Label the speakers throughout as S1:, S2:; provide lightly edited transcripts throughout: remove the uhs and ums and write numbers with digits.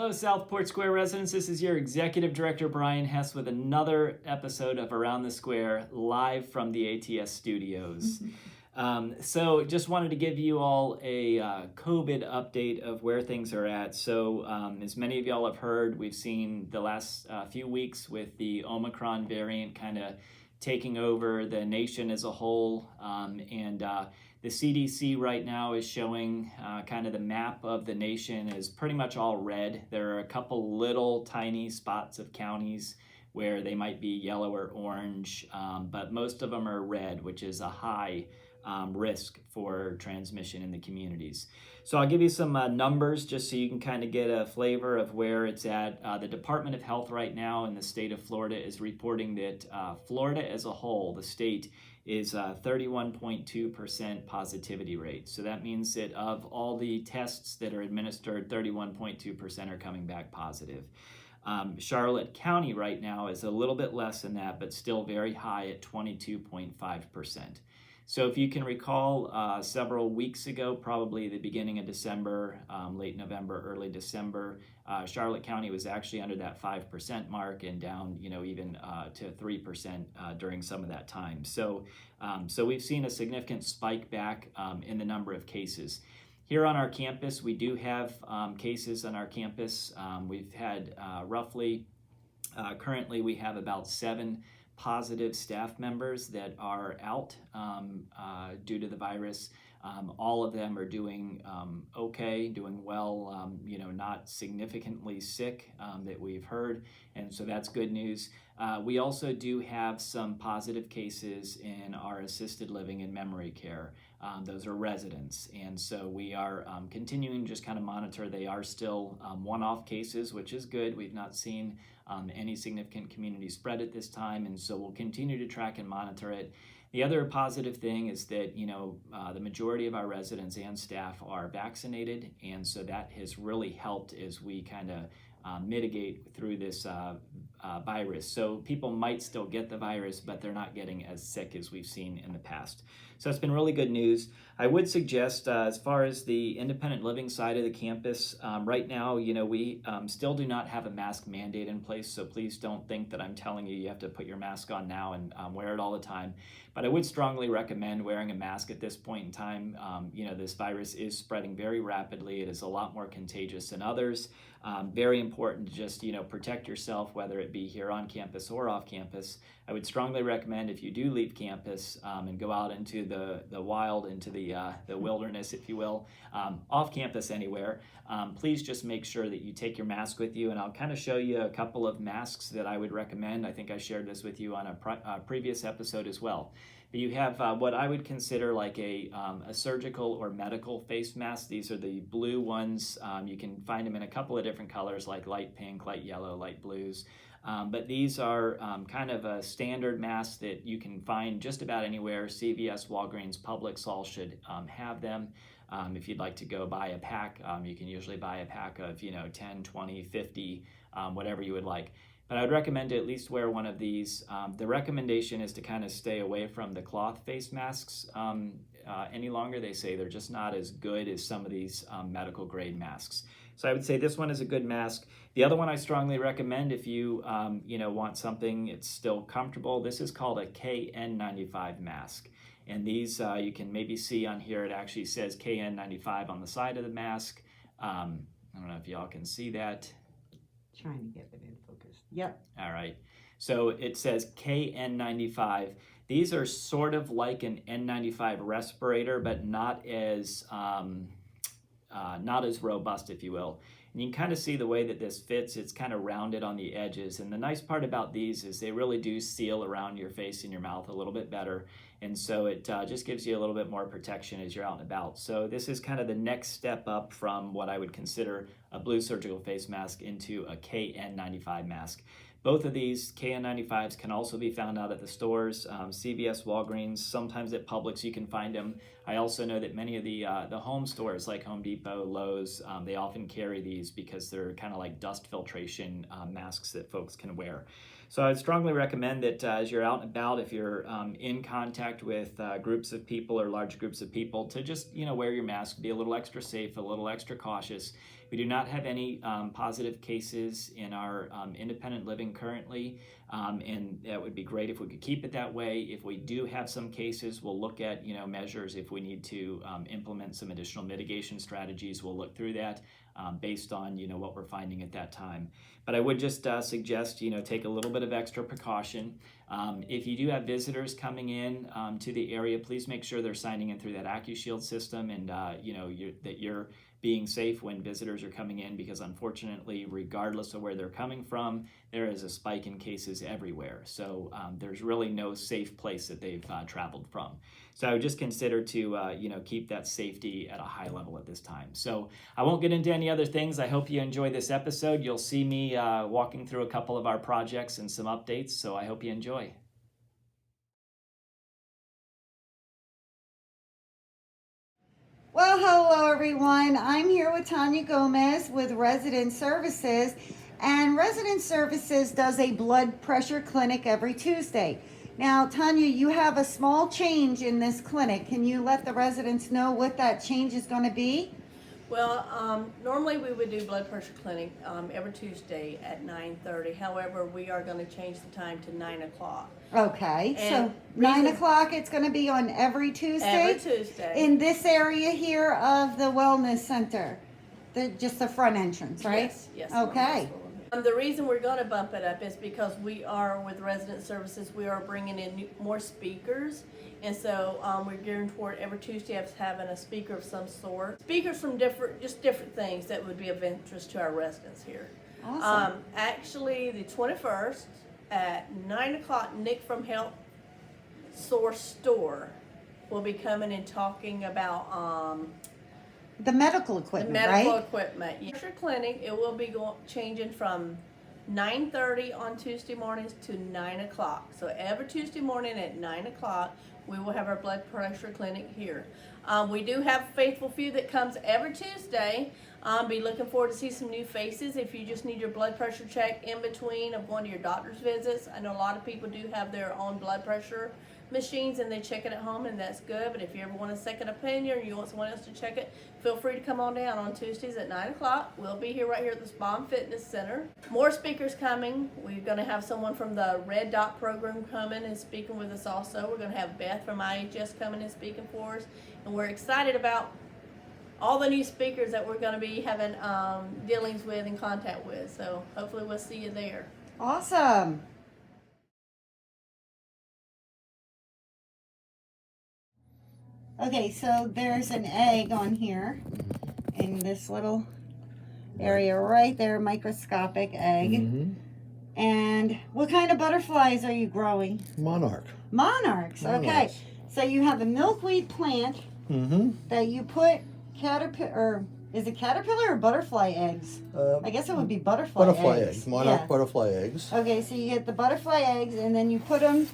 S1: Hello, Southport Square residents. This is your Executive Director, Brian Hess, with another episode of Around the Square, live from the ATS studios. So just wanted to give you all a COVID update of where things are at. So as many of y'all have heard, we've seen the last few weeks with the Omicron variant kind of taking over the nation as a whole, and the CDC right now is showing kind of the map of the nation is pretty much all red. There are a couple little tiny spots of counties where they might be yellow or orange, but most of them are red, which is a high risk for transmission in the communities. So I'll give you some numbers just so you can kind of get a flavor of where it's at. The Department of Health right now in the state of Florida is reporting that Florida as a whole, the state, is 31.2% positivity rate. So that means that of all the tests that are administered, 31.2% are coming back positive. Charlotte County right now is a little bit less than that, but still very high at 22.5%. So if you can recall, several weeks ago, probably the beginning of December, late November, early December, Charlotte County was actually under that 5% mark and down, even to 3% during some of that time. So we've seen a significant spike back in the number of cases. Here on our campus, we do have cases on our campus. We've had currently we have about 7 positive staff members that are out due to the virus. All of them are doing okay, doing well, not significantly sick that we've heard, and so that's good news. We also do have some positive cases in our assisted living and memory care. Those are residents, and so we are continuing to just kind of monitor. They are still one-off cases, which is good. We've not seen any significant community spread at this time, and so we'll continue to track and monitor it. The other positive thing is that the majority of our residents and staff are vaccinated, and so that has really helped as we kind of mitigate through this virus. So people might still get the virus, but they're not getting as sick as we've seen in the past. So it's been really good news. I would suggest as far as the independent living side of the campus, right now, we still do not have a mask mandate in place. So please don't think that I'm telling you have to put your mask on now and wear it all the time. But I would strongly recommend wearing a mask at this point in time. This virus is spreading very rapidly. It is a lot more contagious than others. Very important to just, protect yourself, whether it be here on campus or off campus. I would strongly recommend if you do leave campus and go out into the wild, into the wilderness, if you will, off campus anywhere, please just make sure that you take your mask with you. And I'll kind of show you a couple of masks that I would recommend. I think I shared this with you on a previous episode as well. But you have what I would consider like a surgical or medical face mask. These are the blue ones. You can find them in a couple of different colors, like light pink, light yellow, light blues. But these are kind of a standard mask that you can find just about anywhere. CVS, Walgreens, Publix all should have them. If you'd like to go buy a pack, you can usually buy a pack of 10, 20, 50, whatever you would like. But I would recommend to at least wear one of these. The recommendation is to kind of stay away from the cloth face masks any longer. They say they're just not as good as some of these medical grade masks. So I would say this one is a good mask. The other one I strongly recommend if you want something it's still comfortable. This is called a KN95 mask. And these you can maybe see on here. It actually says KN95 on the side of the mask. I don't know if y'all can see that.
S2: Trying to get it in focus. Yep.
S1: All right. So it says KN95. These are sort of like an N95 respirator, but not as robust, if you will. And you can kind of see the way that this fits. It's kind of rounded on the edges. And the nice part about these is they really do seal around your face and your mouth a little bit better. And so it just gives you a little bit more protection as you're out and about. So this is kind of the next step up from what I would consider a blue surgical face mask into a KN95 mask. Both of these KN95s can also be found out at the stores, CVS, Walgreens, sometimes at Publix you can find them. I also know that many of the home stores like Home Depot, Lowe's, they often carry these because they're kind of like dust filtration masks that folks can wear. So I would strongly recommend that as you're out and about, if you're in contact with groups of people or large groups of people, to just wear your mask, be a little extra safe, a little extra cautious. We do not have any positive cases in our independent living currently, and that would be great if we could keep it that way. If we do have some cases, we'll look at measures. If we need to implement some additional mitigation strategies, we'll look through that based on what we're finding at that time. But I would just suggest take a little bit of extra precaution. If you do have visitors coming in to the area, please make sure they're signing in through that AccuShield system, and that you're being safe when visitors are coming in, because unfortunately, regardless of where they're coming from, there is a spike in cases everywhere. So there's really no safe place that they've traveled from. So I would just consider to keep that safety at a high level at this time. So I won't get into any other things. I hope you enjoy this episode. You'll see me walking through a couple of our projects and some updates. So I hope you enjoy.
S2: Well, hello everyone. I'm here with Tanya Gomez with Resident Services, and Resident Services does a blood pressure clinic every Tuesday. Now, Tanya, you have a small change in this clinic. Can you let the residents know what that change is going to be?
S3: Well, normally we would do blood pressure clinic every Tuesday at 9:30. However, we are going to change the time to 9 o'clock.
S2: Okay,
S3: And
S2: so 9 o'clock, it's going to be on every Tuesday?
S3: Every Tuesday.
S2: In this area here of the Wellness Center? Just the front entrance, right?
S3: Yes.
S2: Okay.
S3: The reason we're going to bump it up is because we are, with Resident Services, we are bringing in more speakers. And so we're gearing toward every Tuesday of having a speaker of some sort. Speakers from different things that would be of interest to our residents here.
S2: Awesome.
S3: Actually, the 21st at 9 o'clock, Nick from Health Source Store will be coming and talking about
S2: the medical equipment,
S3: the medical
S2: right?
S3: equipment. Yes. Your clinic, it will be changing from 9:30 on Tuesday mornings to 9 o'clock. So every Tuesday morning at 9 o'clock, we will have our blood pressure clinic here. We do have a faithful few that comes every Tuesday. Be looking forward to see some new faces. If you just need your blood pressure check in between of going to your doctor's visits. I know a lot of people do have their own blood pressure machines and they check it at home, and that's good. But if you ever want a second opinion or you want someone else to check it, feel free to come on down on Tuesdays at 9 o'clock. We'll be here right here at the Spa and Fitness Center. More speakers coming. We're going to have someone from the Red Dot program coming and speaking with us also. We're going to have Beth from IHS coming and speaking for us. And we're excited about all the new speakers that we're going to be having dealings with and contact with. So hopefully we'll see you there.
S2: Awesome. Okay, so there's an egg on here in this little area right there, microscopic egg.
S4: Mm-hmm.
S2: And what kind of butterflies are you growing?
S4: Monarch.
S2: Monarchs, okay. So you have a milkweed plant that you put is it caterpillar or butterfly eggs? I guess it would be butterfly eggs.
S4: Monarch butterfly eggs.
S2: Okay, so you get the butterfly eggs and then you put them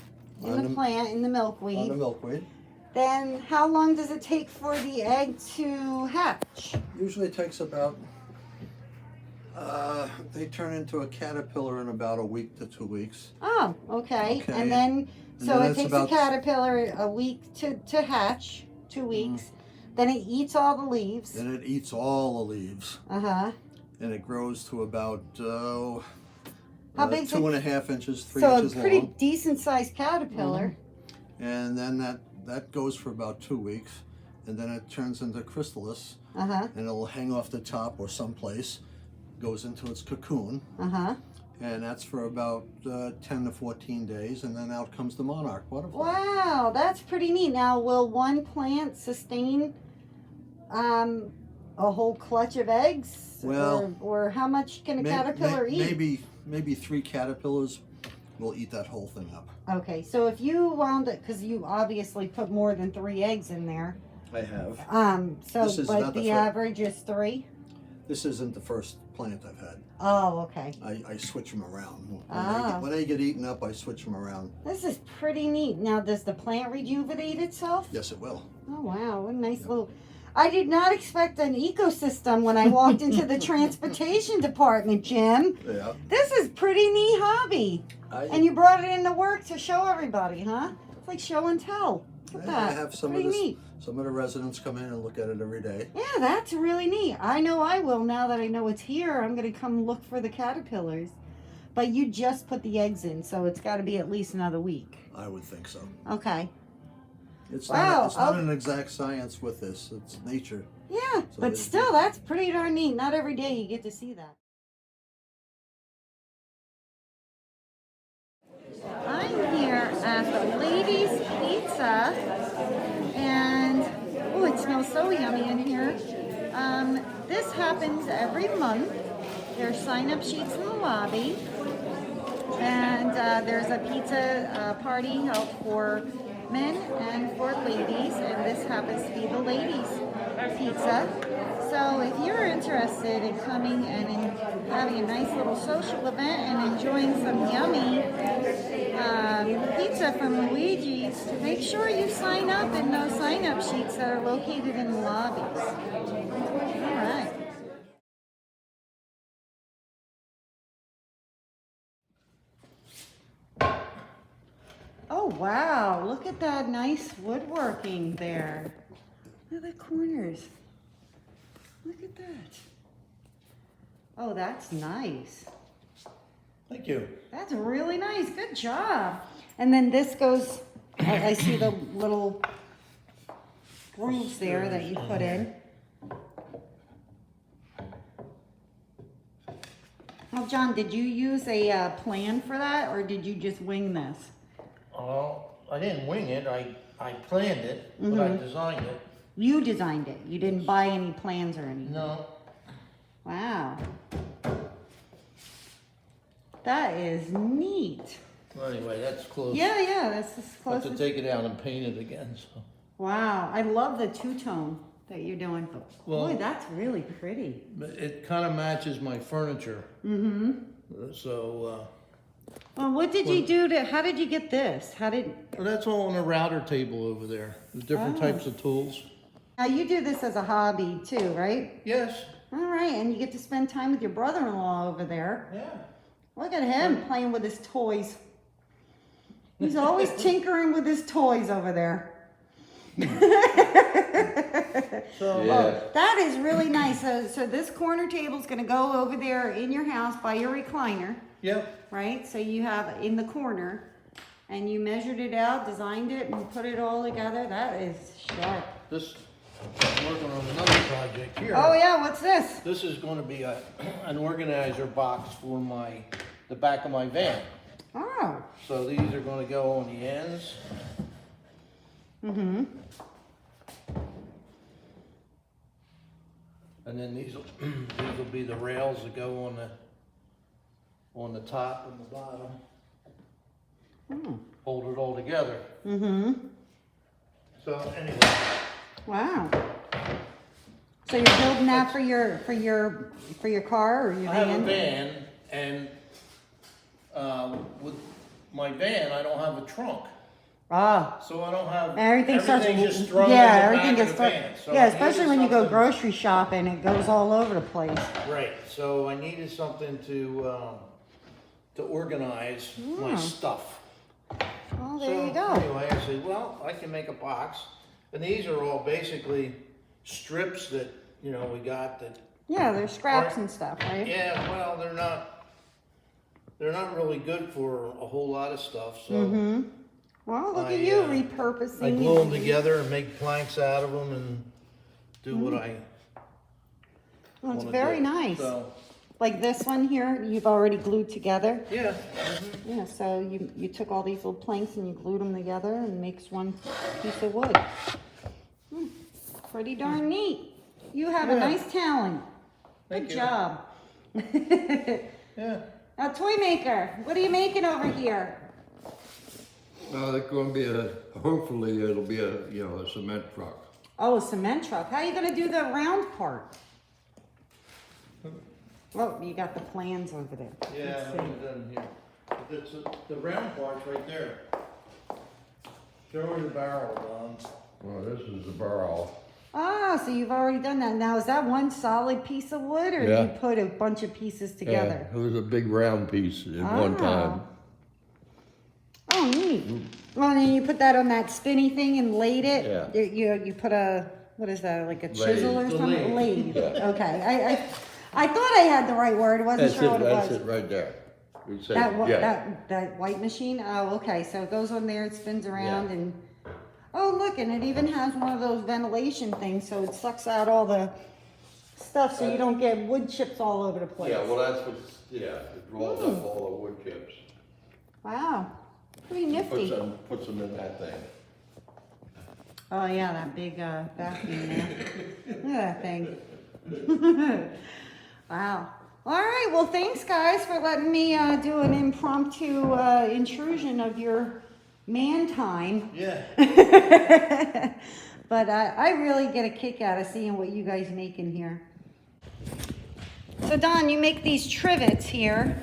S2: in the plant, in the milkweed.
S4: On the milkweed.
S2: Then how long does it take for the egg to hatch?
S4: Usually it takes about, they turn into a caterpillar in about a week to 2 weeks.
S2: Oh, okay.
S4: Okay.
S2: And then, so
S4: then
S2: it
S4: it's
S2: takes
S4: about
S2: a caterpillar a week to hatch, 2 weeks. Then it eats all the leaves.
S4: Then it eats all the leaves.
S2: Uh-huh.
S4: And it grows to about,
S2: How big?
S4: 2.5 inches, 3
S2: so
S4: inches
S2: a pretty
S4: long.
S2: decent sized caterpillar.
S4: And then that goes for about 2 weeks. And then it turns into chrysalis.
S2: Uh-huh.
S4: And it'll hang off the top or someplace. Goes into its cocoon.
S2: Uh-huh.
S4: And that's for about 10 to 14 days, and then out comes the monarch butterfly.
S2: Wow, that's pretty neat. Now, will one plant sustain a whole clutch of eggs?
S4: Well,
S2: or how much can a caterpillar eat?
S4: Maybe 3 caterpillars will eat that whole thing up.
S2: Okay, so if you wound it, because you obviously put more than 3 eggs in there.
S4: I have.
S2: But the average is 3?
S4: This isn't the first plant I've had.
S2: Oh, okay.
S4: I switch them around. When
S2: Ah.
S4: they get eaten up, I switch them around.
S2: This is pretty neat. Now, does the plant rejuvenate itself?
S4: Yes, it will.
S2: Oh, wow. What a nice little... I did not expect an ecosystem when I walked into the transportation department, Jim.
S4: Yeah.
S2: This is pretty neat hobby. And you brought it into work to show everybody, huh? It's like show and tell. Look at that.
S4: I have some
S2: pretty
S4: of
S2: neat.
S4: some of the residents come in and look at it every day.
S2: Yeah, that's really neat. I know I will now that I know it's here. I'm going to come look for the caterpillars. But you just put the eggs in, so it's got to be at least another week.
S4: I would think so.
S2: Okay.
S4: It's
S2: Wow,
S4: not an exact science with this. It's nature.
S2: Yeah,
S4: So
S2: but still, that's pretty darn neat. Not every day you get to see that. I'm here at the Luigis Pizza, and oh, it smells so yummy in here. This happens every month. There's sign-up sheets in the lobby, and there's a pizza party held for men and for ladies, and this happens to be the ladies' pizza. So if you're interested in coming and in having a nice little social event and enjoying some yummy pizza from Luigi's, make sure you sign up in those sign-up sheets that are located in the lobbies. All right. Oh wow, look at that nice woodworking there. Look at the corners. Look at that. Oh, that's nice.
S4: Thank you.
S2: That's really nice. Good job. And then this goes, I see the little grooves there that you put in. Oh, John, did you use a plan for that, or did you just wing this?
S5: I didn't wing it, I planned it, but I designed it.
S2: You designed it. You didn't buy any plans or anything.
S5: No,
S2: Wow. That is neat.
S5: well, anyway, that's close.
S2: Yeah, that's as
S5: I
S2: close
S5: have to
S2: as...
S5: take it out and paint it again, so.
S2: Wow, I love the two-tone that you're doing.
S5: Well-
S2: Boy, that's really pretty.
S5: But it kind of matches my furniture. Mm-hmm. So,
S2: Well, what did you do to, how did you get this? How did,
S5: well, that's all on the router table over there. There's different types of tools.
S2: now you do this as a hobby too, right?
S5: Yes,
S2: All right, and you get to spend time with your brother-in-law over there.
S5: yeah.
S2: Look at him playing with his toys. He's always tinkering with his toys over there.
S5: So,
S2: That is really nice. So this corner table is going to go over there in your house by your recliner,
S5: yep,
S2: right? So you have in the corner, and you measured it out, designed it, and put it all together. That is sharp.
S5: this, I'm working on another project here.
S2: Oh yeah, what's this?
S5: This is going to be an organizer box for the back of my van.
S2: Oh.
S5: So these are going to go on the ends.
S2: Mm-hmm.
S5: And then these will be the rails that go on the top and the bottom. Hold it all together.
S2: Mm-hmm.
S5: So anyway,
S2: Wow. So you're building that for your car or your
S5: I have a
S2: van?
S5: van, and with my van, I don't have a trunk,
S2: Ah.
S5: so I don't have
S2: Everything starts,
S5: just thrown
S2: yeah,
S5: in the
S2: everything
S5: back
S2: gets
S5: of the
S2: thrown.
S5: van. So
S2: Yeah,
S5: I
S2: especially
S5: needed
S2: when you go
S5: something-
S2: grocery shopping, it goes all over the place.
S5: Right. So I needed something to organize my stuff.
S2: Oh, there
S5: So,
S2: you go.
S5: Anyway, I said, well, I can make a box. And these are all basically strips that, we got that,
S2: Yeah, there's scraps
S5: Right.
S2: and stuff, right?
S5: yeah, well, they're not really good for a whole lot of stuff. So
S2: Mm-hmm. Well, look
S5: I,
S2: at you
S5: uh,
S2: repurposing.
S5: I glue them together and make planks out of them and do what I
S2: Well, it's
S5: wanna
S2: very
S5: do.
S2: nice.
S5: So,
S2: Like this one here, you've already glued together.
S5: yeah.
S2: Yeah, so you took all these little planks and you glued them together and makes one piece of wood. Pretty darn neat. You have a
S5: Yeah.
S2: nice talent.
S5: Thank
S2: Good
S5: you.
S2: job.
S5: Yeah.
S2: Now, toy maker, what are you making over here?
S6: It's going to be hopefully it'll be a cement truck.
S2: Oh, a cement truck. How are you gonna do the round part? Oh, you got the plans over there.
S5: Yeah,
S2: Let's
S5: I
S2: see.
S5: have it done here. But it's the round part's right there. Show her the barrel, Don.
S6: Well, this is the barrel.
S2: Ah, wow, so you've already done that. Now, is that one solid piece of wood, or
S6: Yeah.
S2: you put a bunch of pieces together?
S6: Yeah, it was a big round piece at one time.
S2: Oh, neat. Well, and then you put that on that spinny thing and laid it?
S6: Yeah.
S2: You put a, what is that, like a chisel or
S5: Lathe.
S2: something? Lathe.
S6: Yeah.
S2: Okay. I thought I had the right word. I wasn't
S6: That's
S2: sure
S6: it,
S2: what it
S6: that's
S2: was.
S6: it right there. We said,
S2: That,
S6: yeah.
S2: that white machine? Oh, okay. So it goes on there, it spins around,
S6: Yeah.
S2: and oh, look, and it even has one of those ventilation things, so it sucks out all the stuff, so you don't get wood chips all over the place.
S6: Yeah, well, that's what, it rolls up all the wood chips.
S2: Wow, pretty nifty.
S6: Puts them in that thing.
S2: Oh yeah, that big vacuum there. Look at that thing. Wow. All right. Well, thanks guys for letting me do an impromptu intrusion of your man time.
S5: Yeah.
S2: But I really get a kick out of seeing what you guys make in here. So Don, you make these trivets here.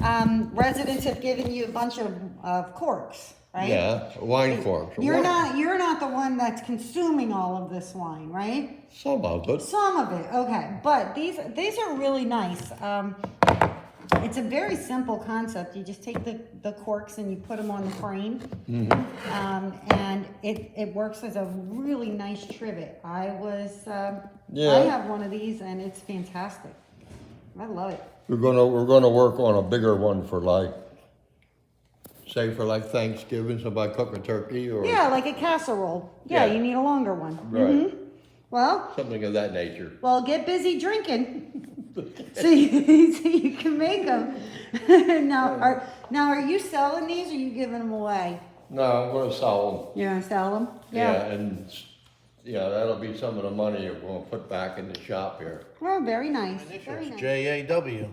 S2: Residents have given you a bunch of corks, right?
S6: Yeah, wine corks.
S2: You're not the one that's consuming all of this wine, right?
S6: Some of it.
S2: Some of it, okay. But these are really nice. It's a very simple concept. You just take the corks and you put them on the frame, and it works as a really nice trivet. I have one of these and it's fantastic. I love it.
S6: We're gonna work on a bigger one for say for Thanksgiving, somebody cook a turkey or
S2: Yeah, like a casserole. Yeah,
S6: Yeah.
S2: you need a longer one.
S6: Right.
S2: Well,
S6: something of that nature.
S2: get busy drinking. so you can make them. now are you selling these or are you giving them away?
S6: No, I'm gonna sell them.
S2: You're gonna sell them?
S6: And that'll be some of the money you're gonna put back in the shop here.
S2: Oh, very nice. Very
S5: Initials,
S2: nice.
S5: JAW.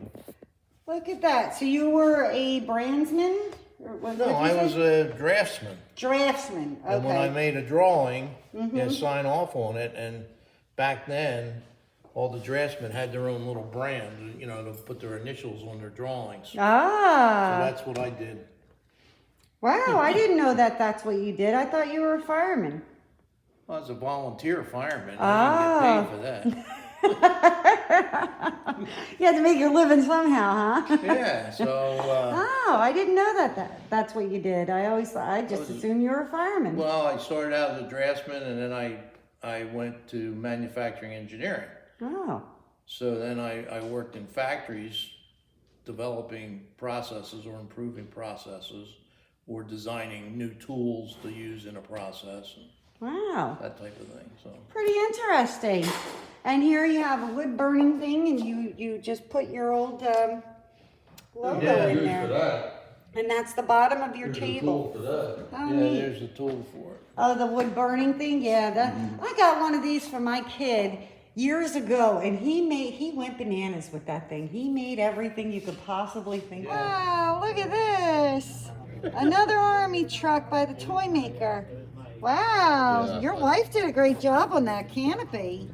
S2: Look at that. So you were a brandsman? Or what
S5: No,
S2: did you
S5: I
S2: say?
S5: was a draftsman.
S2: Draftsman.
S5: And when I
S2: Okay.
S5: made a drawing, you had to sign off on it, and back then, all the draftsmen had their own little brand, to put their initials on their drawings. So
S2: Ah.
S5: that's what I did.
S2: Wow, I didn't know that's what you did. I thought you were a fireman.
S5: I was a volunteer fireman.
S2: Ah.
S5: I didn't get paid for that.
S2: You had to make your living somehow, huh?
S5: Yeah, so
S2: Oh, I didn't know that's what you did. I just assumed you were a fireman.
S5: well, I started out as a draftsman, and then I went to manufacturing engineering.
S2: Oh.
S5: So then I worked in factories developing processes or improving processes or designing new tools to use in a process and
S2: Wow.
S5: that type of thing. So
S2: Pretty interesting. And here you have a wood burning thing, and you just put your old logo in there.
S6: that.
S2: And that's the bottom of your table.
S6: For that.
S2: How
S5: yeah,
S2: neat.
S5: there's the tool for it.
S2: Oh, the wood burning thing? Yeah, I got one of these for my kid years ago, and he went bananas with that thing. He made everything you could possibly think of. Wow, look at this. Another army truck by the toy maker. Wow,
S6: Yeah.
S2: your wife did a great job on that canopy.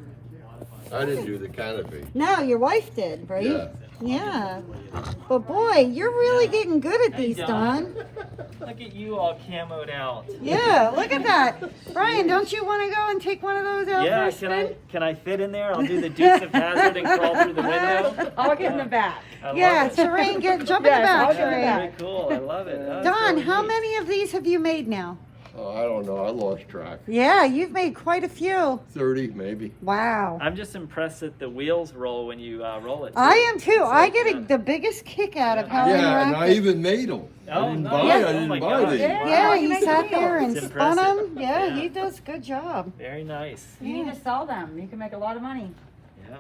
S6: I didn't do the canopy.
S2: No, your wife did, right?
S6: Yeah.
S2: Yeah. But boy, you're really getting good at these, Don.
S1: Look at you all camoed out.
S2: Yeah, look at that. Brian, don't you want to go and take one of those out
S1: Yeah,
S2: for a spin?
S1: can I fit in there? I'll do the Dukes of Hazzard and crawl through the window.
S7: I'll get in the back.
S1: I love
S2: Yeah,
S1: it.
S2: Shireen, jump in the
S7: Yes,
S2: back,
S7: I'll get in the
S2: Shireen.
S7: back.
S1: Very cool. I love it. That was
S2: Don,
S1: really
S2: how
S1: neat.
S2: many of these have you made now?
S6: Oh, I don't know. I lost track.
S2: Yeah, you've made quite a few.
S6: 30 maybe.
S2: Wow.
S1: I'm just impressed that the wheels roll when you roll it.
S2: I am too. I
S1: like,
S2: get the biggest kick out of how
S6: Yeah, and I
S2: interactive.
S6: even made them.
S1: Oh,
S6: I didn't
S1: nice.
S6: buy.
S2: Yeah.
S6: I
S1: Oh
S6: didn't
S1: my
S6: buy
S1: gosh.
S6: these.
S7: Yeah.
S2: Yeah,
S7: Wow,
S2: he
S7: you make
S2: sat
S7: a
S2: there
S7: deal.
S2: and
S1: It's
S2: spun
S1: impressive.
S2: them. Yeah,
S1: Yeah.
S2: he does a good job.
S1: Very nice.
S7: You need to sell them. You can make a lot of money.
S1: Yeah.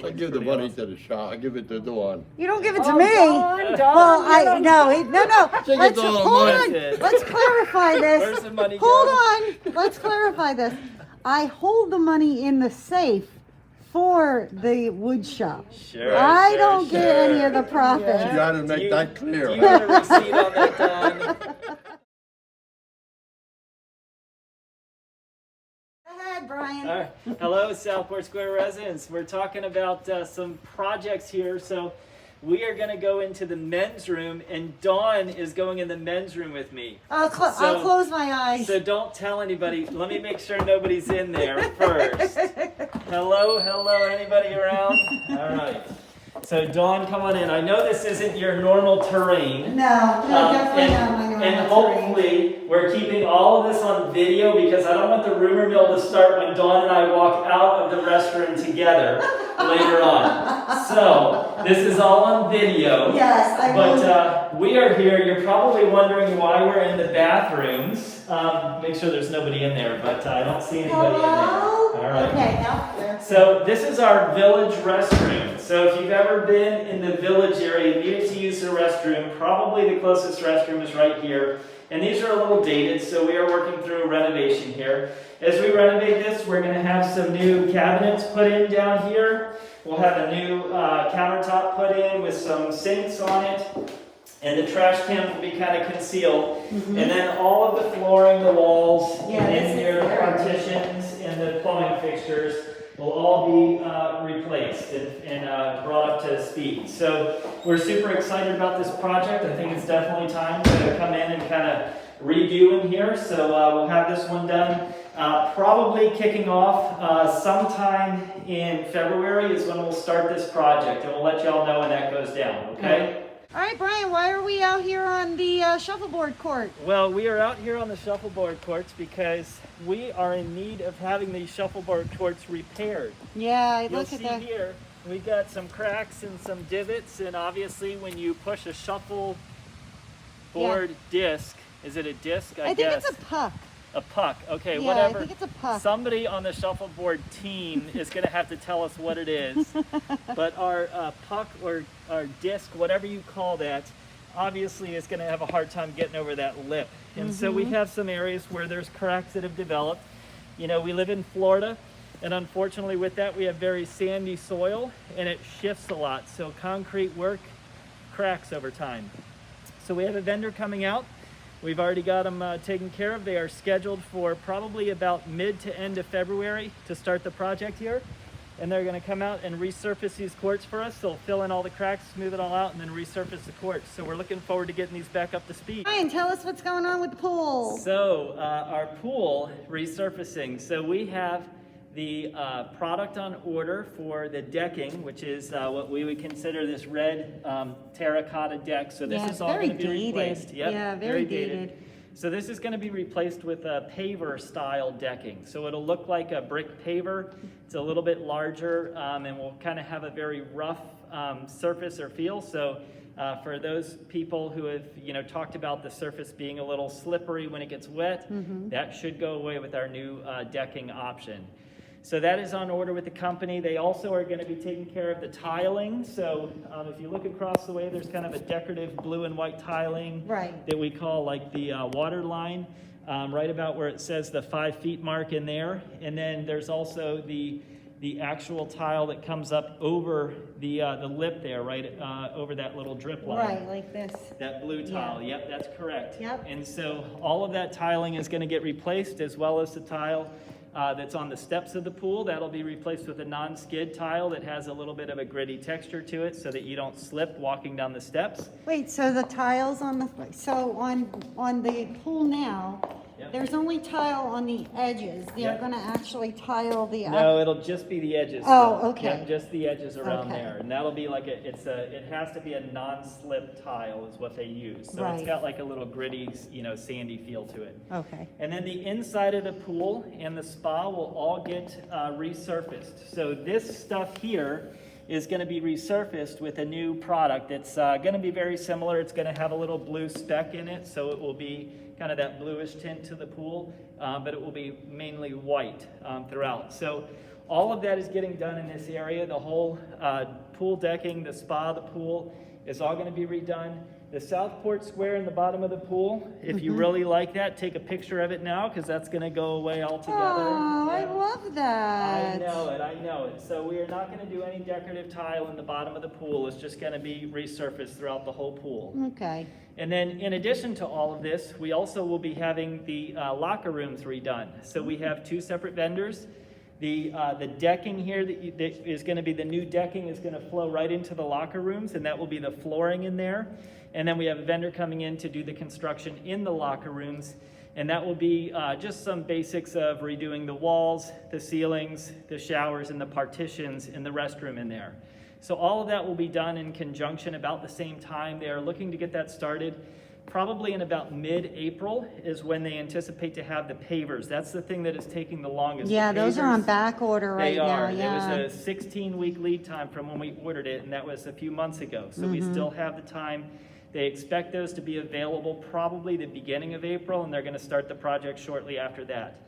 S6: I give the money to the shop. I give it to Dawn.
S2: You don't give it to
S7: Oh,
S2: me.
S7: Dawn, Dawn,
S2: Well,
S7: you don't-
S2: no.
S6: Take
S2: Let's
S6: it all
S2: hold
S6: mine.
S2: on. Let's clarify this.
S1: Where's the money
S2: Hold
S1: go?
S2: on. Let's clarify this. I hold the money in the safe for the wood shop.
S1: Sure.
S2: I
S1: sure,
S2: don't get
S1: sure.
S2: any of the profit.
S6: You got to
S1: Do
S6: make
S1: you-
S6: that clear.
S1: Do you have a receipt on that, Don?
S2: Go ahead, Brian.
S1: All right. Hello, Southport Square residents. We're talking about some projects here. So we are going to go into the men's room, and Dawn is going in the men's room with me.
S2: I'll
S1: So-
S2: close my eyes.
S1: So don't tell anybody. Let me make sure nobody's in there first. Hello, anybody around? All right. So Dawn, come on in. I know this isn't your normal terrain.
S2: No, definitely not my normal
S1: And
S2: terrain.
S1: hopefully we're keeping all of this on video because I don't want the rumor mill to start when Dawn and I walk out of the restroom together later on. So this is all on video.
S2: Yes, I will.
S1: But we are here. You're probably wondering why we're in the bathrooms. Make sure there's nobody in there, but I don't see anybody in there.
S2: Hello?
S1: All right.
S2: Okay, now there.
S1: So this is our village restroom. So if you've ever been in the village area, you needed to use the restroom, probably the closest restroom is right here. And these are a little dated, so we are working through a renovation here. As we renovate this, we're going to have some new cabinets put in down here. We'll have a new countertop put in with some sinks on it. And the trash cans will be kind of concealed. And then all of the flooring, the walls,
S2: Yeah,
S1: and
S2: this is
S1: your
S2: very
S1: partitions and the plumbing fixtures will all be replaced and brought up to speed. So we're super excited about this project. I think it's definitely time to come in and kind of redo in here. So we'll have this one done. Probably kicking off sometime in February is when we'll start this project. And we'll let y'all know when that goes down, okay?
S2: All right, Brian, why are we out here on the shuffleboard court?
S1: Well, we are out here on the shuffleboard courts because we are in need of having these shuffleboard courts repaired.
S2: Yeah,
S1: You'll
S2: look at
S1: see
S2: that.
S1: here, we got some cracks and some divots, and obviously when you push a shuffleboard disc, is it a disc?
S2: I think it's a puck.
S1: A puck, okay,
S2: Yeah,
S1: whatever.
S2: I think it's a puck.
S1: Somebody on the shuffleboard team is going to have to tell us what it is. But our puck or our disc, whatever you call that, obviously is going to have a hard time getting over that lip. And so we have some areas where there's cracks that have developed. You know, we live in Florida, and unfortunately with that we have very sandy soil, and it shifts a lot. So concrete work cracks over time. So we have a vendor coming out. We've already got them taken care of. They are scheduled for probably about mid to end of February to start the project here. And they're going to come out and resurface these courts for us. They'll fill in all the cracks, smooth it all out, and then resurface the courts. So we're looking forward to getting these back up to speed.
S2: Brian, tell us what's going on with the pool.
S1: So our pool resurfacing. So we have the product on order for the decking, which is what we would consider this red terracotta deck. So this is all going to be replaced. Yep,
S2: yeah, very dated.
S1: So this is going to be replaced with a paver style decking. So it'll look like a brick paver. It's a little bit larger and will kind of have a very rough surface or feel. So for those people who have, talked about the surface being a little slippery when it gets wet, that should go away with our new decking option. So that is on order with the company. They also are going to be taking care of the tiling. So if you look across the way, there's kind of a decorative blue and white tiling that we call like the water line, right about where it says the 5 feet mark in there. And then there's also the actual tile that comes up over the lip there, right over that little drip line.
S2: Right, like this.
S1: That blue tile, yep, that's correct.
S2: Yep.
S1: And so all of that tiling is going to get replaced, as well as the tile that's on the steps of the pool. That'll be replaced with a non-skid tile that has a little bit of a gritty texture to it so that you don't slip walking down the steps.
S2: Wait, so the tiles on the the pool now, there's only tile on the edges. They're going to actually tile the
S1: No, it'll just be the edges.
S2: Oh,
S1: still.
S2: okay.
S1: Yep, just the edges around
S2: Okay.
S1: there. And that'll be like it has to be a non-slip tile is what they use. So it's
S2: Right.
S1: got like a little gritty, sandy feel to it.
S2: Okay.
S1: And then the inside of the pool and the spa will all get resurfaced. So this stuff here is going to be resurfaced with a new product that's going to be very similar. It's going to have a little blue speck in it, so it will be kind of that bluish tint to the pool, but it will be mainly white throughout. So all of that is getting done in this area. The whole pool decking, the spa, the pool is all going to be redone. The Southport Square in the bottom of the pool, if you really like that, take a picture of it now because that's going to go away altogether.
S2: Oh, I
S1: Yeah.
S2: love that.
S1: I know it. So we are not going to do any decorative tile in the bottom of the pool. It's just going to be resurfaced throughout the whole pool.
S2: Okay.
S1: And then in addition to all of this, we also will be having the locker rooms redone. So we have 2 separate vendors. The decking here that is going to be the new decking is going to flow right into the locker rooms, and that will be the flooring in there. And then we have a vendor coming in to do the construction in the locker rooms. And that will be just some basics of redoing the walls, the ceilings, the showers, and the partitions in the restroom in there. So all of that will be done in conjunction about the same time. They are looking to get that started probably in about mid-April is when they anticipate to have the pavers. That's the thing that is taking the longest.
S2: Yeah,
S1: The
S2: those are on
S1: pavers,
S2: back order right
S1: they
S2: now.
S1: are.
S2: Yeah.
S1: It was a 16-week lead time from when we ordered it, and that was a few months ago. So we still have the time. They expect those to be available probably the beginning of April, and they're going to start the project shortly after that.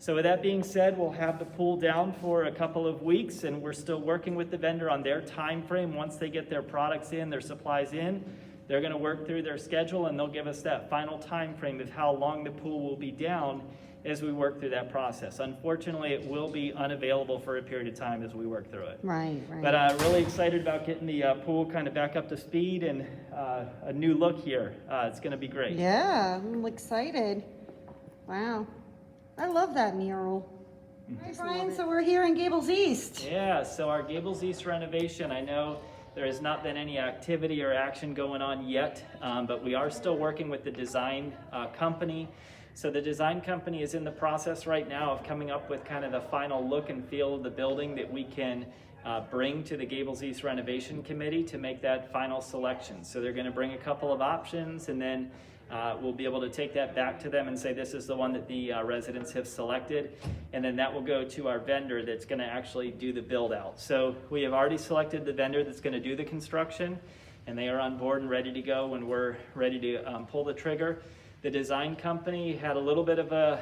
S1: So with that being said, we'll have the pool down for a couple of weeks, and we're still working with the vendor on their time frame. Once they get their products in, their supplies in, they're going to work through their schedule, and they'll give us that final time frame of how long the pool will be down as we work through that process. Unfortunately, it will be unavailable for a period of time as we work through it.
S2: Right.
S1: But really excited about getting the pool kind of back up to speed and a new look here. It's going to be great.
S2: Yeah, I'm excited. Wow. I love that mural. Hi, Brian. So we're here in Gables East.
S1: Yeah, so our Gables East renovation, I know there has not been any activity or action going on yet, but we are still working with the design company. So the design company is in the process right now of coming up with kind of the final look and feel of the building that we can bring to the Gables East Renovation Committee to make that final selection. So they're going to bring a couple of options, and then we'll be able to take that back to them and say this is the one that the residents have selected, and then that will go to our vendor that's going to actually do the build out. So we have already selected the vendor that's going to do the construction, and they are on board and ready to go when we're ready to pull the trigger. The design company had a little bit of a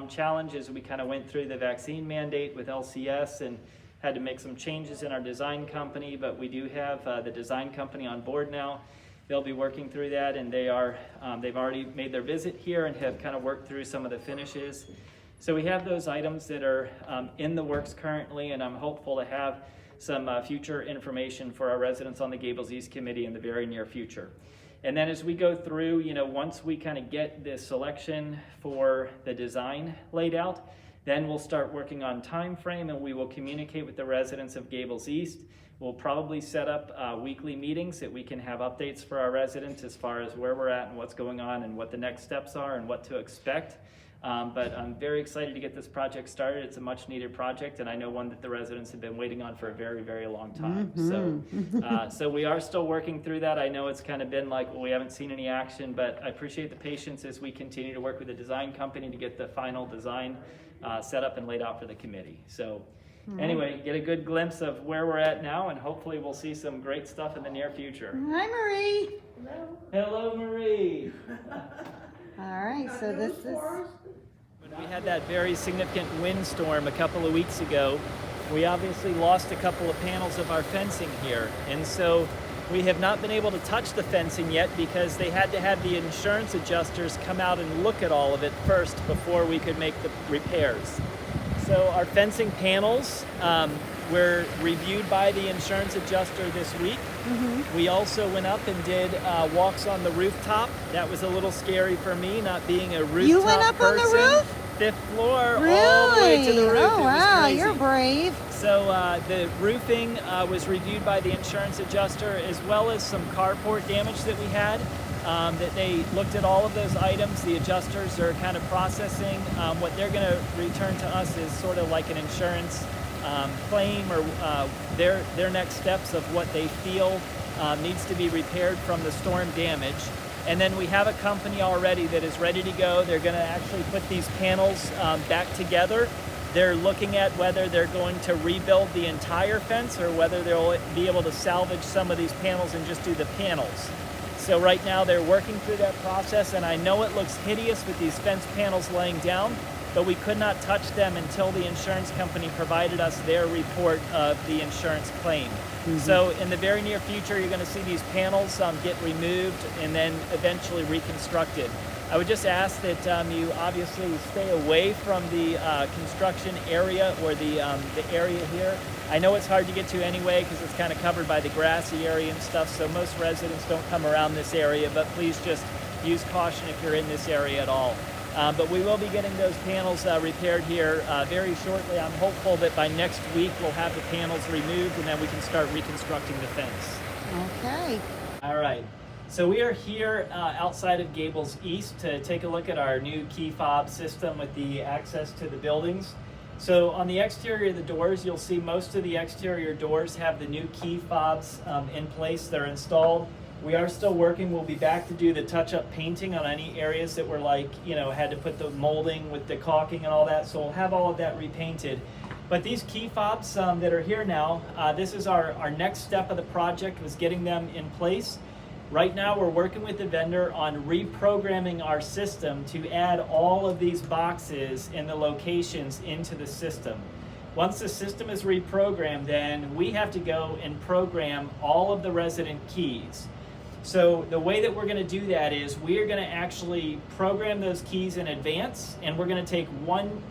S1: challenge as we kind of went through the vaccine mandate with LCS and had to make some changes in our design company, but we do have the design company on board now. They'll be working through that, and they've already made their visit here and have kind of worked through some of the finishes. So we have those items that are in the works currently, and I'm hopeful to have some future information for our residents on the Gables East Committee in the very near future. And then as we go through, once we kind of get the selection for the design laid out, then we'll start working on time frame, and we will communicate with the residents of Gables East. We'll probably set up weekly meetings that we can have updates for our residents as far as where we're at and what's going on and what the next steps are and what to expect. But I'm very excited to get this project started. It's a much needed project, and I know one that the residents have been waiting on for a very, very long time. So we are still working through that. I know it's kind of been like, well, we haven't seen any action, but I appreciate the patience as we continue to work with the design company to get the final design set up and laid out for the committee. So anyway, get a good glimpse of where we're at now, and hopefully we'll see some great stuff in the near future.
S2: Hi, Marie.
S1: Hello, Marie.
S2: All right, so this is...
S1: When we had that very significant windstorm a couple of weeks ago, we obviously lost a couple of panels of our fencing here. And so we have not been able to touch the fencing yet because they had to have the insurance adjusters come out and look at all of it first before we could make the repairs. So our fencing panels were reviewed by the insurance adjuster this week. We also went up and did walks on the rooftop. That was a little scary for me, not being a rooftop
S2: You went up
S1: person.
S2: on the roof?
S1: 5th floor,
S2: Really?
S1: all the way to the roof.
S2: Oh,
S1: It was
S2: wow,
S1: crazy.
S2: you're brave.
S1: So the roofing was reviewed by the insurance adjuster, as well as some carport damage that we had. That they looked at all of those items. The adjusters are kind of processing. What they're going to return to us is sort of like an insurance claim or their next steps of what they feel needs to be repaired from the storm damage. And then we have a company already that is ready to go. They're going to actually put these panels back together. They're looking at whether they're going to rebuild the entire fence or whether they'll be able to salvage some of these panels and just do the panels. So right now they're working through that process, and I know it looks hideous with these fence panels laying down, but we could not touch them until the insurance company provided us their report of the insurance claim. So in the very near future, you're going to see these panels get removed and then eventually reconstructed. I would just ask that you obviously stay away from the construction area or the area here. I know it's hard to get to anyway because it's kind of covered by the grassy area and stuff, so most residents don't come around this area, but please just use caution if you're in this area at all. But we will be getting those panels repaired here very shortly. I'm hopeful that by next week we'll have the panels removed and then we can start reconstructing the fence.
S2: Okay.
S1: All right. So we are here outside of Gables East to take a look at our new Key Fob system with the access to the buildings. So on the exterior of the doors, you'll see most of the exterior doors have the new key fobs in place. They're installed. We are still working. We'll be back to do the touch-up painting on any areas that were like, had to put the molding with the caulking and all that. So we'll have all of that repainted. But these key fobs that are here now, this is our next step of the project, was getting them in place. Right now we're working with the vendor on reprogramming our system to add all of these boxes and the locations into the system. Once the system is reprogrammed, then we have to go and program all of the resident keys. So the way that we're going to do that is we are going to actually program those keys in advance, and we're going to take one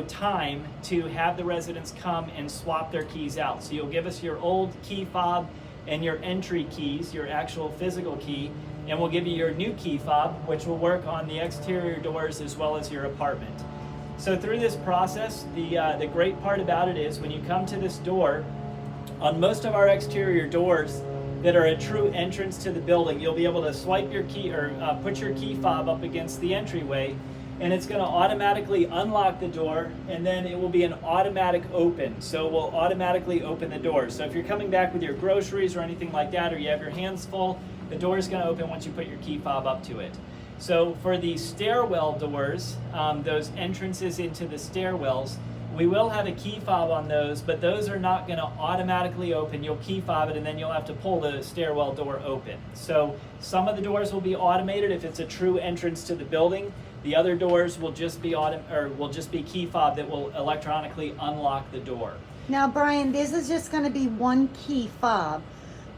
S1: time to have the residents come and swap their keys out. So you'll give us your old key fob and your entry keys, your actual physical key, and we'll give you your new key fob, which will work on the exterior doors as well as your apartment. So through this process, the great part about it is when you come to this door, on most of our exterior doors that are a true entrance to the building, you'll be able to swipe your key or put your key fob up against the entryway, and it's going to automatically unlock the door, and then it will be an automatic open. So it will automatically open the door. So if you're coming back with your groceries or anything like that, or you have your hands full, the door is going to open once you put your key fob up to it. So for the stairwell doors, those entrances into the stairwells, we will have a key fob on those, but those are not going to automatically open. You'll key fob it, and then you'll have to pull the stairwell door open. So some of the doors will be automated if it's a true entrance to the building. The other doors will just be key fob that will electronically unlock the door.
S2: Now, Brian, this is just going to be one key fob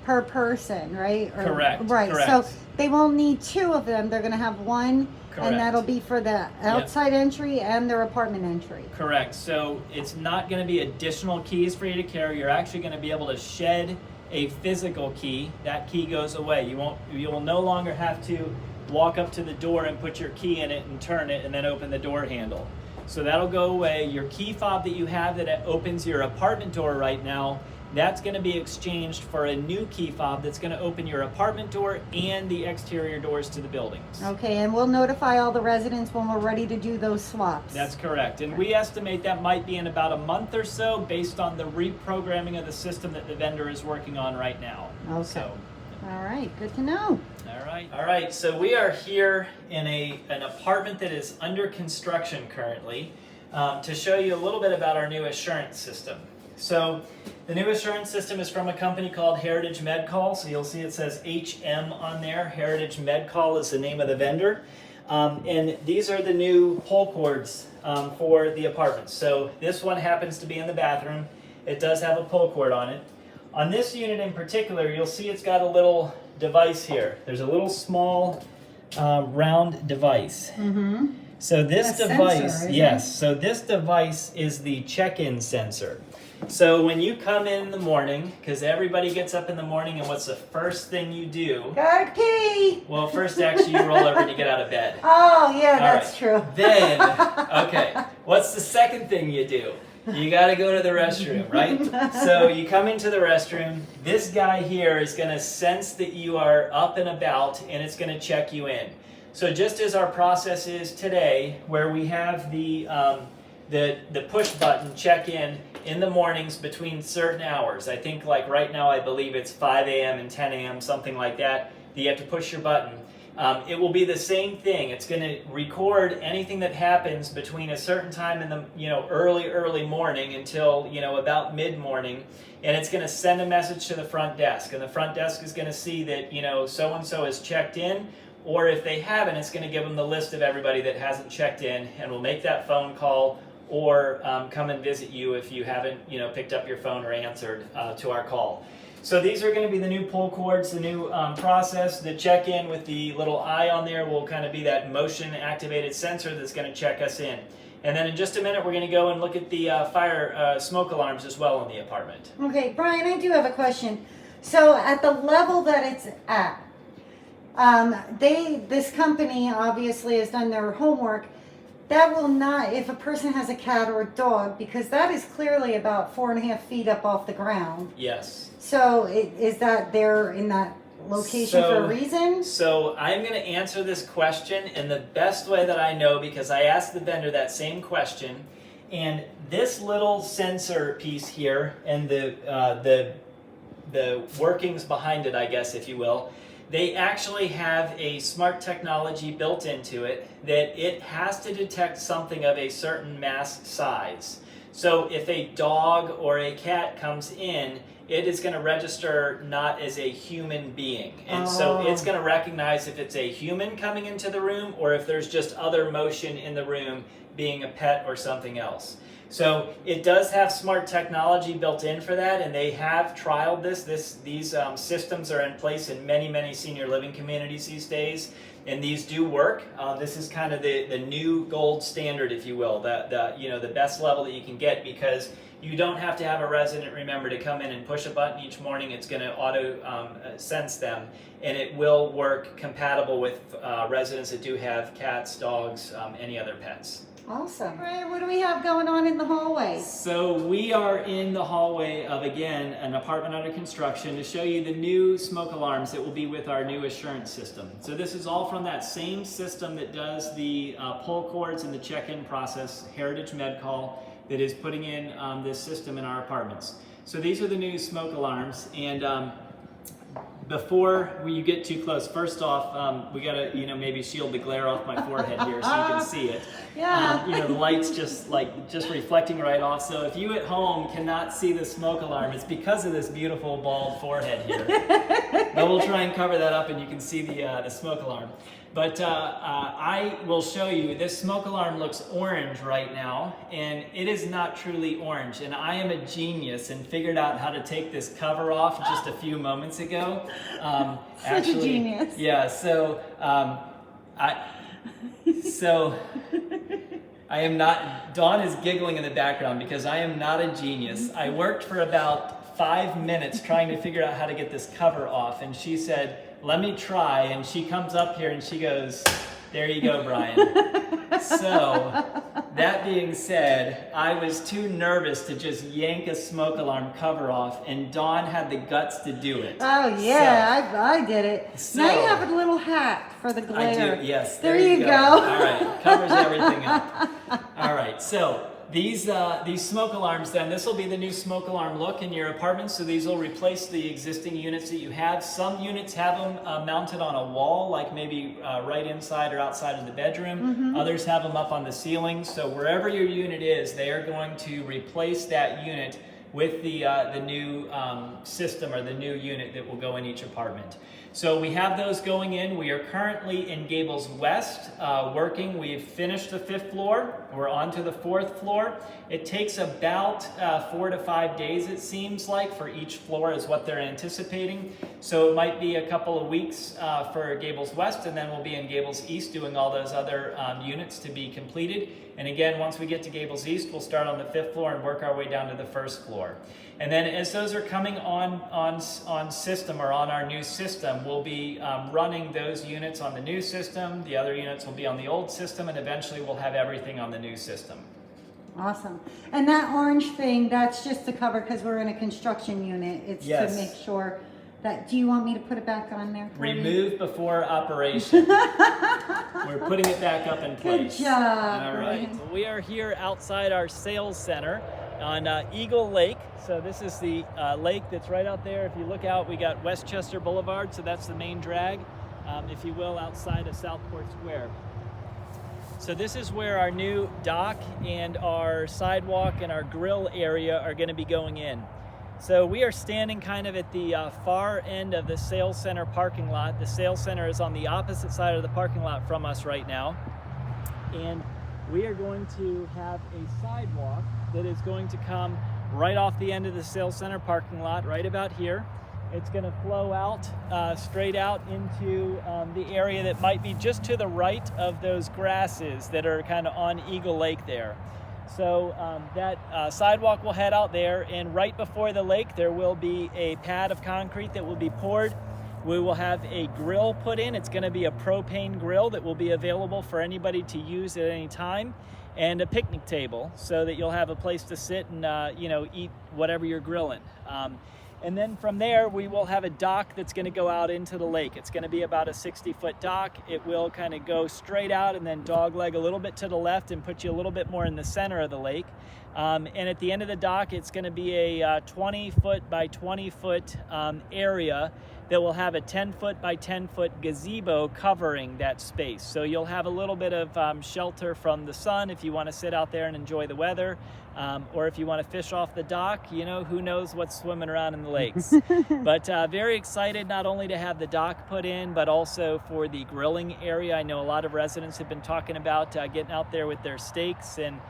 S2: per person, right?
S1: Correct.
S2: Right.
S1: Correct.
S2: So they won't need two of them. They're going to have one,
S1: Correct.
S2: and that'll be for the outside entry and their apartment entry.
S1: Correct. So it's not going to be additional keys for you to carry. You're actually going to be able to shed a physical key. That key goes away. You will no longer have to walk up to the door and put your key in it and turn it and then open the door handle. So that'll go away. Your key fob that you have that opens your apartment door right now, that's going to be exchanged for a new key fob that's going to open your apartment door and the exterior doors to the buildings.
S2: Okay, and we'll notify all the residents when we're ready to do those swaps.
S1: That's correct. And we estimate that might be in about a month or so based on the reprogramming of the system that the vendor is working on right now.
S2: Okay.
S1: So,
S2: all right, good to know.
S1: All right, so we are here in an apartment that is under construction currently to show you a little bit about our new assurance system. So the new assurance system is from a company called Heritage MedCall. So you'll see it says HM on there. Heritage MedCall is the name of the vendor. And these are the new pull cords for the apartment. So this one happens to be in the bathroom. It does have a pull cord on it. On this unit in particular, you'll see it's got a little device here. There's a little small round device.
S2: Mm-hmm.
S1: So this
S2: A
S1: device,
S2: sensor,
S1: yes, so this device is the check-in sensor. So when you come in the morning, because everybody gets up in the morning, and what's the first thing you do?
S2: Got a key.
S1: Well, first actually you roll over and you get out of bed.
S2: Oh, yeah,
S1: All
S2: that's
S1: right.
S2: true.
S1: Then, okay, what's the second thing you do? You got to go to the restroom, right? So you come into the restroom. This guy here is going to sense that you are up and about, and it's going to check you in. So just as our process is today, where we have the push button check in the mornings between certain hours. I think like right now, I believe it's 5 a.m. and 10 a.m., something like that. You have to push your button. It will be the same thing. It's going to record anything that happens between a certain time in the early morning until about mid-morning, and it's going to send a message to the front desk, and the front desk is going to see that so and so has checked in, or if they haven't, it's going to give them the list of everybody that hasn't checked in, and will make that phone call or come and visit you if you haven't picked up your phone or answered to our call. So these are going to be the new pull cords, the new process. The check-in with the little eye on there will kind of be that motion-activated sensor that's going to check us in. And then in just a minute, we're going to go and look at the fire smoke alarms as well in the apartment.
S2: Okay, Brian, I do have a question. So at the level that it's at, this company obviously has done their homework. That will not, if a person has a cat or a dog, because that is clearly about 4.5 feet up off the ground.
S1: Yes.
S2: So is that there in that location for a reason?
S1: So I'm going to answer this question in the best way that I know, because I asked the vendor that same question. And this little sensor piece here and the workings behind it, I guess, if you will, they actually have a smart technology built into it that it has to detect something of a certain mass size. So if a dog or a cat comes in, it is going to register not as a human being. And so it's going to recognize if it's a human coming into the room or if there's just other motion in the room, being a pet or something else. So it does have smart technology built in for that, and they have trialed these systems are in place in many senior living communities these days, and these do work. This is kind of the new gold standard, if you will, the best level that you can get, because you don't have to have a resident, remember, to come in and push a button each morning. It's going to auto sense them, and it will work compatible with residents that do have cats, dogs, any other pets.
S2: Awesome. Brian, what do we have going on in the hallway?
S1: So we are in the hallway of, again, an apartment under construction to show you the new smoke alarms that will be with our new assurance system. So this is all from that same system that does the pull cords and the check-in process, Heritage MedCall, that is putting in this system in our apartments. So these are the new smoke alarms, and before you get too close, first off, we gotta maybe shield the glare off my forehead here so you can see it.
S2: Yeah.
S1: The light's just reflecting right off. So if you at home cannot see the smoke alarm, it's because of this beautiful bald forehead here. But we'll try and cover that up and you can see the smoke alarm. But I will show you, this smoke alarm looks orange right now, and it is not truly orange. And I am a genius and figured out how to take this cover off just a few moments ago.
S2: Such a genius.
S1: Yeah, so I am not, Dawn is giggling in the background because I am not a genius. I worked for about 5 minutes trying to figure out how to get this cover off, and she said, let me try, and she comes up here and she goes, there you go, Brian. So, that being said, I was too nervous to just yank a smoke alarm cover off, and Dawn had the guts to do it.
S2: Oh yeah, I did it.
S1: So-
S2: Now you have a little hat for the glare.
S1: I do, yes.
S2: There you go.
S1: All right, covers everything up. All right, so these smoke alarms then, this will be the new smoke alarm look in your apartment, so these will replace the existing units that you have. Some units have them mounted on a wall, like maybe right inside or outside of the bedroom. Others have them up on the ceiling, so wherever your unit is, they are going to replace that unit with the new system or the new unit that will go in each apartment. So we have those going in. We are currently in Gables West working. We've finished the 5th floor. We're on to the 4th floor. It takes about 4 to 5 days, it seems like, for each floor is what they're anticipating. So it might be a couple of weeks for Gables West, and then we'll be in Gables East doing all those other units to be completed. And again, once we get to Gables East, we'll start on the 5th floor and work our way down to the 1st floor. And then as those are coming on system or on our new system, we'll be running those units on the new system. The other units will be on the old system, and eventually we'll have everything on the new system.
S2: Awesome. And that orange thing, that's just to cover because we're in a construction unit. It's
S1: Yes.
S2: to make sure that, do you want me to put it back on there? for you?
S1: Remove before operation. We're putting it back up in place.
S2: Good job.
S1: All right.
S2: Brian.
S1: We are here outside our sales center on Eagle Lake. So this is the lake that's right out there. If you look out, we got Westchester Boulevard. So that's the main drag, if you will, outside of Southport Square. So this is where our new dock and our sidewalk and our grill area are going to be going in. So we are standing kind of at the far end of the sales center parking lot. The sales center is on the opposite side of the parking lot from us right now. And we are going to have a sidewalk that is going to come right off the end of the sales center parking lot, right about here. It's going to flow out, straight out into the area that might be just to the right of those grasses that are kind of on Eagle Lake there. So that sidewalk will head out there, and right before the lake there will be a pad of concrete that will be poured. We will have a grill put in. It's going to be a propane grill that will be available for anybody to use at any time, and a picnic table so that you'll have a place to sit and eat whatever you're grilling.
S8: And then from there, we will have a dock that's going to go out into the lake. It's going to be about a 60-foot dock. It will kind of go straight out and then dogleg a little bit to the left and put you a little bit more in the center of the lake. And at the end of the dock, it's going to be a 20-foot by 20-foot area that will have a 10-foot by 10-foot gazebo covering that space. So you'll have a little bit of shelter from the sun if you want to sit out there and enjoy the weather. Or if you want to fish off the dock, you know, who knows what's swimming around in the lakes. But very excited not only to have the dock put in, but also for the grilling area. I know a lot of residents have been talking about getting out there with their steaks and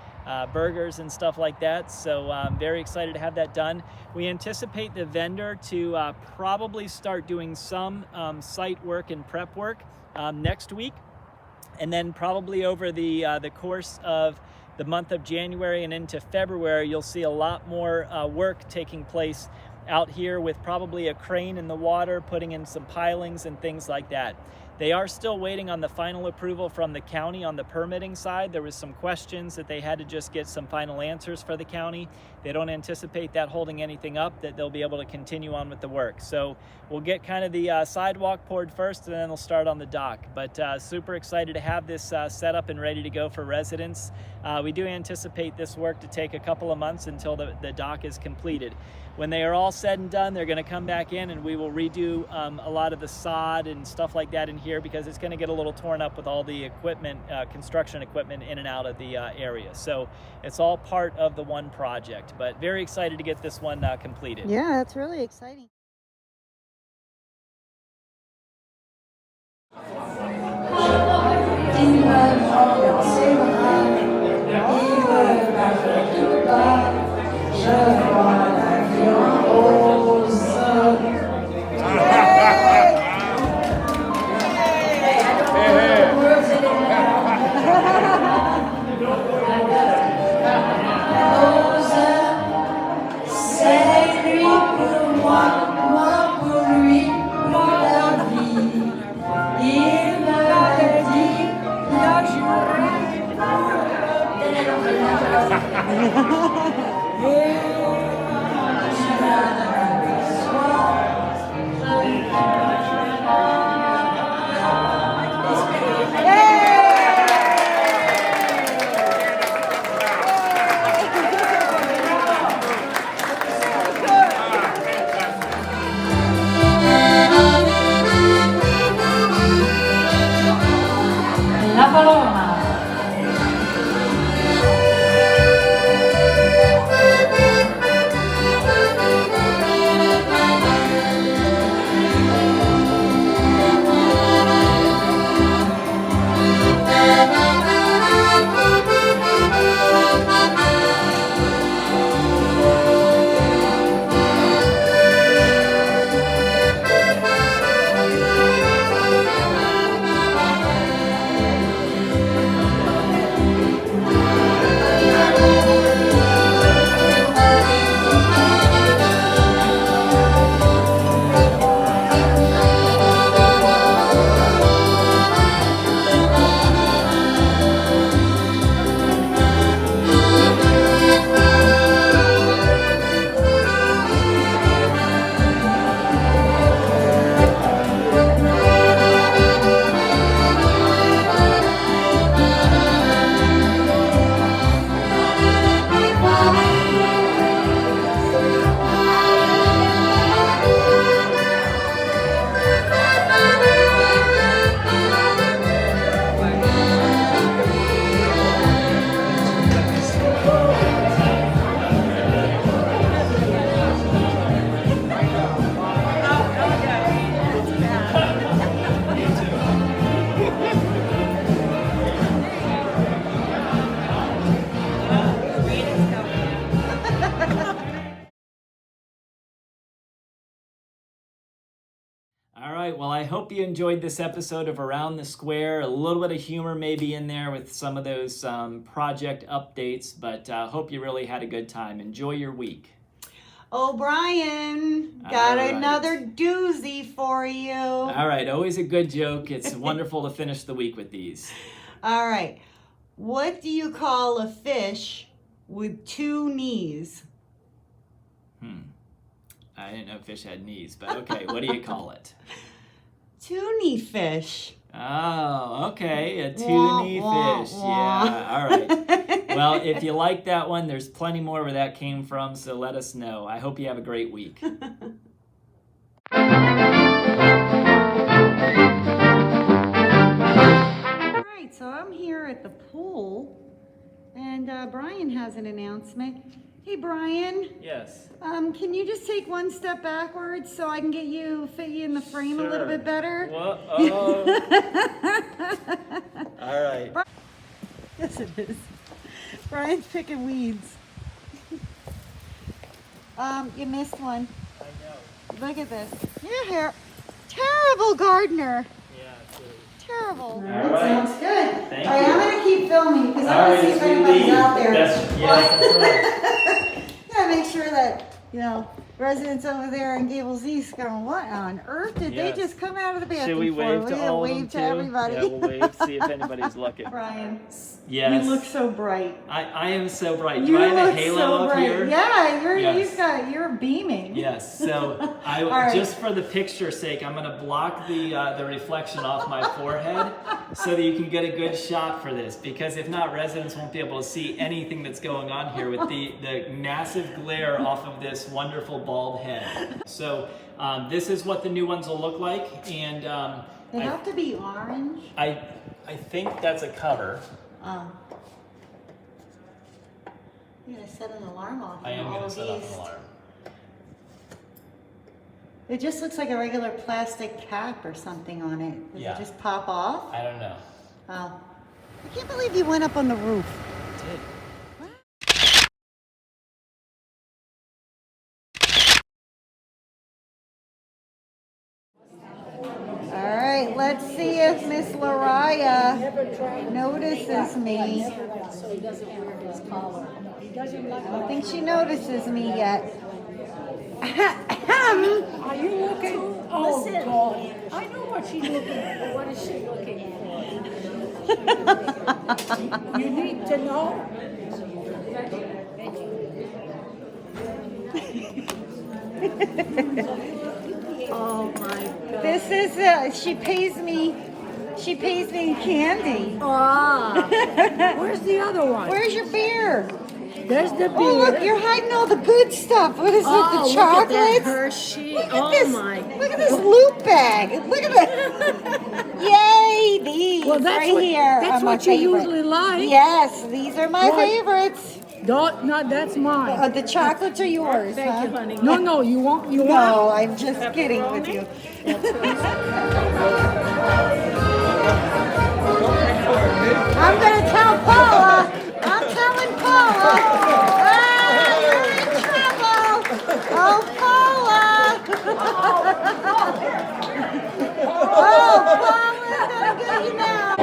S8: burgers and stuff like that. So I'm very excited to have that done. We anticipate the vendor to probably start doing some site work and prep work next week. And then probably over the course of the month of January and into February, you'll see a lot more work taking place out here with probably a crane in the water, putting in some pilings and things like that. They are still waiting on the final approval from the county on the permitting side. There was some questions that they had to just get some final answers for the county. They don't anticipate that holding anything up, that they'll be able to continue on with the work. So we'll get kind of the sidewalk poured first, and then they'll start on the dock. But super excited to have this set up and ready to go for residents. We do anticipate this work to take a couple of months until the dock is completed. When they are all said and done, they're going to come back in and we will redo a lot of the sod and stuff like that in here, because it's going to get a little torn up with all the equipment, construction equipment in and out of the area. So it's all part of the one project, but very excited to get this one completed.
S2: Yeah, that's really exciting.
S1: All right, well, I hope you enjoyed this episode of Around the Square. A little bit of humor maybe in there with some of those project updates, but hope you really had a good time. Enjoy your week.
S2: Oh, Brian, got
S1: All right.
S2: another doozy for you.
S1: All right, always a good joke. It's wonderful to finish the week with these.
S2: All right. What do you call a fish with two knees?
S1: I didn't know fish had knees, but okay, what do you call it?
S2: Toonie fish.
S1: Oh, okay, a
S2: Wah,
S1: toonie
S2: wah,
S1: fish.
S2: wah.
S1: Yeah, all right. Well, if you like that one, there's plenty more where that came from, so let us know. I hope you have a great week.
S2: All right, so I'm here at the pool, and Brian has an announcement. Hey, Brian.
S8: Yes.
S2: Can you just take one step backwards so I can fit you in the frame a little bit better?
S8: What? All right.
S2: Yes, it is. Brian's picking weeds. You missed one.
S8: I know.
S2: Look at this. Your hair. Terrible gardener.
S8: Yeah, absolutely.
S2: Terrible.
S1: All right.
S2: Sounds good.
S1: Thank
S2: All right,
S1: you.
S2: I'm going to keep filming because I
S1: All
S2: want to
S1: right,
S2: see if
S1: as we
S2: anybody's
S1: leave.
S2: out there.
S1: That's right.
S2: Gotta make sure that, residents over there in Gables East going, what on earth did
S8: Yes.
S2: they just come out of the bathroom
S8: Should we
S2: for?
S8: wave
S2: We're
S8: to
S2: gonna
S8: all of
S2: wave
S8: them
S2: to
S8: too?
S2: everybody.
S8: Yeah, we'll wave, see if anybody's looking.
S2: Brian,
S1: Yes.
S2: you look so bright.
S1: I am so bright. Do
S2: You
S1: I have a
S2: look
S1: halo
S2: so
S1: up
S2: bright.
S1: here?
S2: Yeah,
S1: Yes.
S2: you're beaming.
S1: Yes. So I
S2: right.
S1: just for the picture's sake, I'm gonna block the reflection off my forehead so that you can get a good shot for this. Because if not, residents won't be able to see anything that's going on here with the massive glare off of this wonderful bald head. So this is what the new ones will look like, and
S2: They have to be orange.
S1: I think that's a cover.
S2: You're gonna set an alarm off.
S1: I
S2: on
S1: am
S2: all
S1: gonna
S2: of
S1: set off
S2: these.
S1: an alarm.
S2: It just looks like a regular plastic cap or something on it. Does
S1: Yeah.
S2: it just pop off?
S1: I don't know.
S2: Oh. I can't believe you went up on the roof.
S1: I did.
S2: All right, let's see if Miss Lariah notices me. I don't think she notices me yet.
S9: Are you looking? Oh, God. I know what she's looking for. What is she looking for? You need to know. Oh, my God.
S2: This is, she pays me in candy.
S9: Ah, where's the other one?
S2: Where's your beer?
S9: There's the beer.
S2: Oh, look, you're hiding all the good stuff. What is it, the
S9: Look at
S2: chocolates?
S9: that Hershey.
S2: Look at
S9: Oh,
S2: this.
S9: my.
S2: Look at this loot bag. Look at that. Yay, these
S9: Well, that's
S2: right
S9: what,
S2: here
S9: that's
S2: are my
S9: what you
S2: favorite.
S9: usually like.
S2: Yes, these are my
S9: What?
S2: favorites.
S9: Don't, no, that's mine.
S2: The chocolates are yours,
S9: Thank
S2: huh?
S9: you, honey. No, you want,
S2: No, I'm just kidding with you. I'm gonna tell Paula. I'm telling Paula. Ah, you're in trouble. Oh, Paula. Oh, Paula's gonna get you now.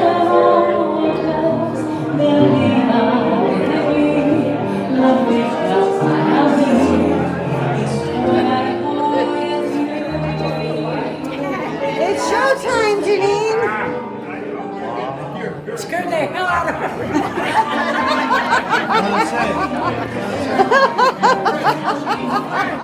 S2: It's showtime, Janine.
S9: Scared the hell out of her.